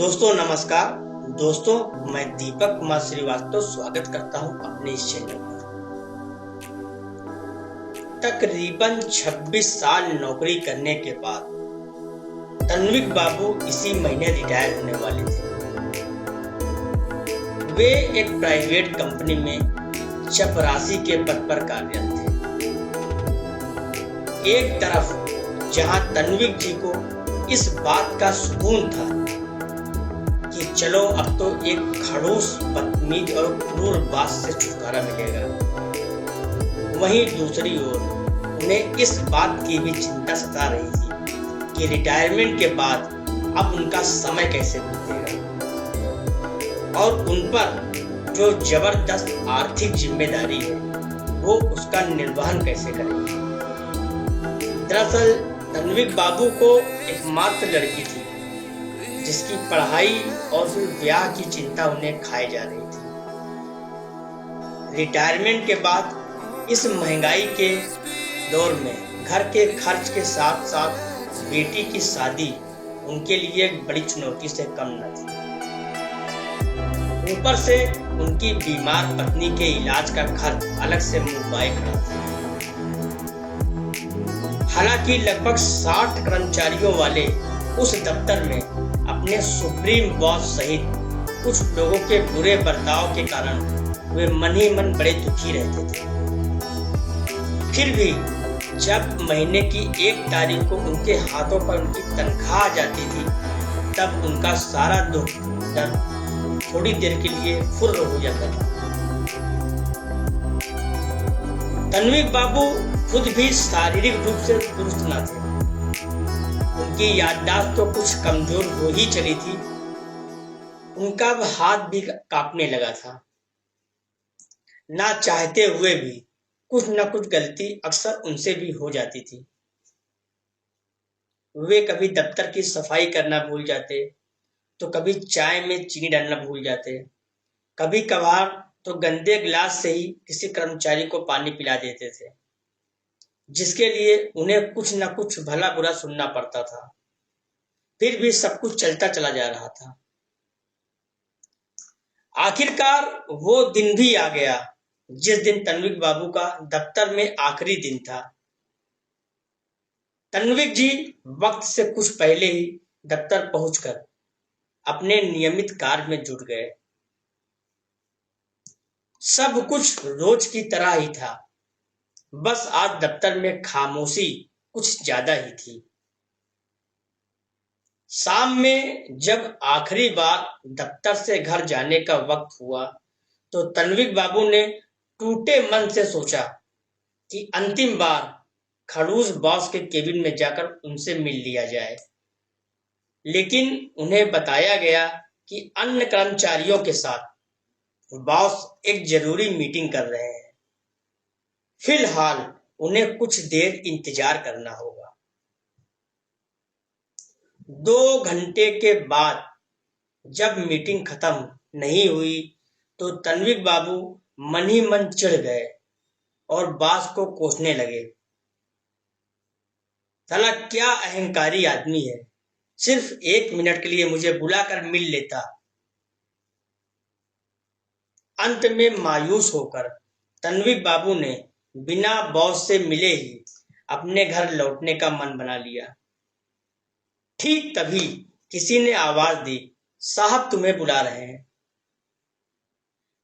दोस्तों नमस्कार। दोस्तों, मैं दीपक कुमार श्रीवास्तव स्वागत करता हूं अपने इस चैनल पर। तकरीबन 26 साल नौकरी करने के बाद तन्विक बाबू इसी महीने रिटायर होने वाले थे। वे एक प्राइवेट कंपनी में चपरासी के पद पर कार्यरत थे। एक तरफ जहां तन्विक जी को इस बात का सुकून था कि चलो अब तो एक खड़ूस, बदतमीज और क्रूर बॉस से छुटकारा मिलेगा, वहीं दूसरी ओर उन्हें इस बात की भी चिंता सता रही थी कि रिटायरमेंट के बाद अब उनका समय कैसे बीतेगा और उन पर जो जबरदस्त आर्थिक जिम्मेदारी है वो उसका निर्वहन कैसे करेंगे। दरअसल तन्विक बाबू को एकमात्र लड़की थी जिसकी पढ़ाई और फिर ब्याह की चिंता उन्हें खाए जा रही थी। रिटायरमेंट के बाद इस महंगाई के दौर में घर के खर्च के साथ साथ बेटी की शादी उनके लिए एक बड़ी चुनौती से कम न थी। ऊपर से उनकी बीमार पत्नी के इलाज का खर्च अलग से मुंह बाए खड़ा था। हालांकि लगभग 60 कर्मचारियों वाले उस दफ्तर में अपने सुप्रीम बॉस सहित कुछ लोगों के बुरे बर्ताव के कारण वे मन ही मन बड़े दुखी रहते थे। फिर भी जब महीने की 1 तारीख को उनके हाथों पर उनकी तनख्वाह आ जाती थी तब उनका सारा दुख दर्द थोड़ी देर के लिए फुर्र हो जाता था। तन्विक बाबू खुद भी शारीरिक रूप से दुरुस्त न थे। उनकी याददाश्त तो कुछ कमजोर हो ही चली थी। उनका हाथ भी कांपने लगा था। ना चाहते हुए भी कुछ न कुछ गलती अक्सर उनसे भी हो जाती थी। वे कभी दफ्तर की सफाई करना भूल जाते, तो कभी चाय में चीनी डालना भूल जाते, कभी कभार तो गंदे गिलास से ही किसी कर्मचारी को पानी पिला देते थे, जिसके लिए उन्हें कुछ न कुछ भला बुरा सुनना पड़ता था। फिर भी सब कुछ चलता चला जा रहा था। आखिरकार वो दिन भी आ गया जिस दिन तन्विक बाबू का दफ्तर में आखिरी दिन था। तन्विक जी वक्त से कुछ पहले ही दफ्तर पहुंचकर अपने नियमित कार्य में जुट गए। सब कुछ रोज की तरह ही था, बस आज दफ्तर में खामोशी कुछ ज्यादा ही थी। शाम में जब आखिरी बार दफ्तर से घर जाने का वक्त हुआ तो तन्विक बाबू ने टूटे मन से सोचा कि अंतिम बार खड़ूस बॉस के केबिन में जाकर उनसे मिल लिया जाए। लेकिन उन्हें बताया गया कि अन्य कर्मचारियों के साथ बॉस एक जरूरी मीटिंग कर रहे हैं। फिलहाल उन्हें कुछ देर इंतजार करना होगा। 2 घंटे के बाद जब मीटिंग खत्म नहीं हुई तो तन्विक बाबू मन ही मन चिढ़ गए और बॉस को कोसने लगे। साला क्या अहंकारी आदमी है, सिर्फ 1 मिनट के लिए मुझे बुलाकर मिल लेता। अंत में मायूस होकर तन्विक बाबू ने बिना बॉस से मिले ही अपने घर लौटने का मन बना लिया। ठीक तभी किसी ने आवाज दी, साहब तुम्हें बुला रहे हैं।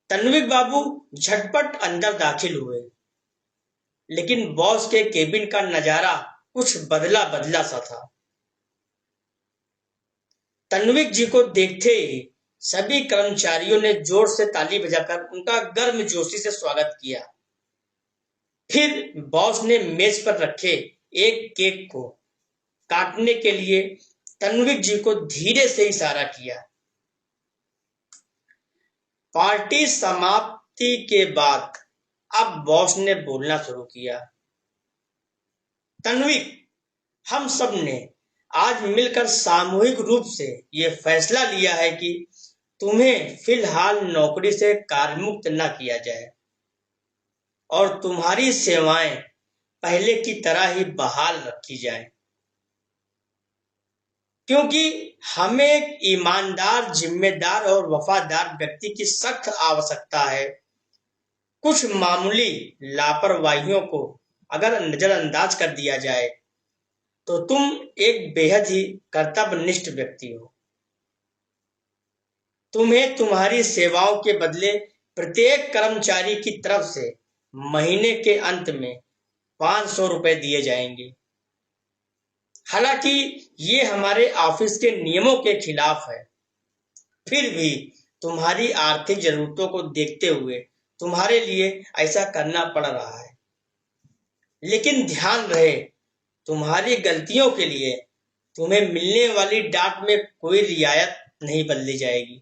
तन्विक बाबू झटपट अंदर दाखिल हुए, लेकिन बॉस के केबिन का नजारा कुछ बदला बदला सा था। तन्विक जी को देखते ही सभी कर्मचारियों ने जोर से ताली बजाकर उनका गर्मजोशी से स्वागत किया। फिर बॉस ने मेज पर रखे एक केक को काटने के लिए तन्विक जी को धीरे से इशारा किया। पार्टी समाप्ति के बाद अब बॉस ने बोलना शुरू किया। तन्विक, हम सब ने आज मिलकर सामूहिक रूप से ये फैसला लिया है कि तुम्हें फिलहाल नौकरी से कार्यमुक्त न किया जाए और तुम्हारी सेवाएं पहले की तरह ही बहाल रखी जाएं। क्योंकि हमें एक ईमानदार, जिम्मेदार और वफादार व्यक्ति की सख्त आवश्यकता है। कुछ मामूली लापरवाहियों को अगर नजरअंदाज कर दिया जाए तो तुम एक बेहद ही कर्तव्यनिष्ठ व्यक्ति हो। तुम्हें तुम्हारी सेवाओं के बदले प्रत्येक कर्मचारी की तरफ से महीने के अंत में 500 रुपए दिए जाएंगे। हालांकि ये हमारे ऑफिस के नियमों के खिलाफ है, फिर भी तुम्हारी आर्थिक जरूरतों को देखते हुए तुम्हारे लिए ऐसा करना पड़ रहा है। लेकिन ध्यान रहे, तुम्हारी गलतियों के लिए तुम्हें मिलने वाली डांट में कोई रियायत नहीं बदली जाएगी।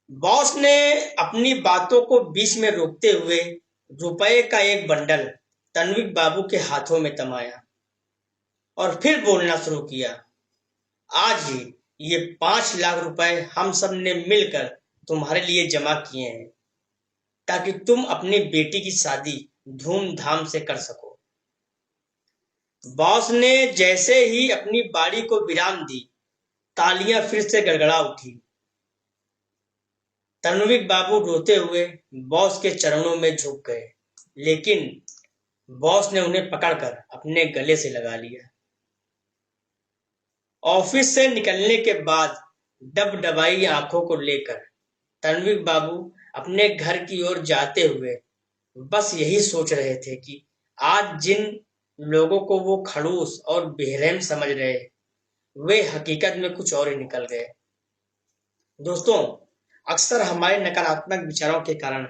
बॉस ने अपनी बातों को बीच में रोकते हुए रुपए का एक बंडल तन्विक बाबू के हाथों में थमाया और फिर बोलना शुरू किया। आज ही ये 5 लाख रुपए हम सब ने मिलकर तुम्हारे लिए जमा किए हैं ताकि तुम अपनी बेटी की शादी धूमधाम से कर सको। बॉस ने जैसे ही अपनी बारी को विराम दी, तालियां फिर से गड़गड़ा उठी। तन्विक बाबू रोते हुए बॉस के चरणों में झुक गए, लेकिन बॉस ने उन्हें पकड़कर अपने गले से लगा लिया। ऑफिस से निकलने के बाद डबडबाई आंखों को लेकर तन्विक बाबू अपने घर की ओर जाते हुए बस यही सोच रहे थे कि आज जिन लोगों को वो खड़ूस और बेरहम समझ रहे, वे हकीकत में कुछ और ही निकल गए। दोस्तों, अक्सर हमारे नकारात्मक विचारों के कारण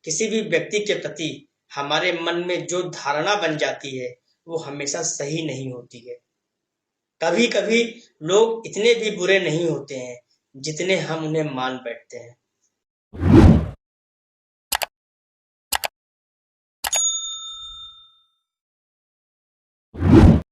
किसी भी व्यक्ति के प्रति हमारे मन में जो धारणा बन जाती है वो हमेशा सही नहीं होती है। कभी कभी लोग इतने भी बुरे नहीं होते हैं जितने हम उन्हें मान बैठते हैं।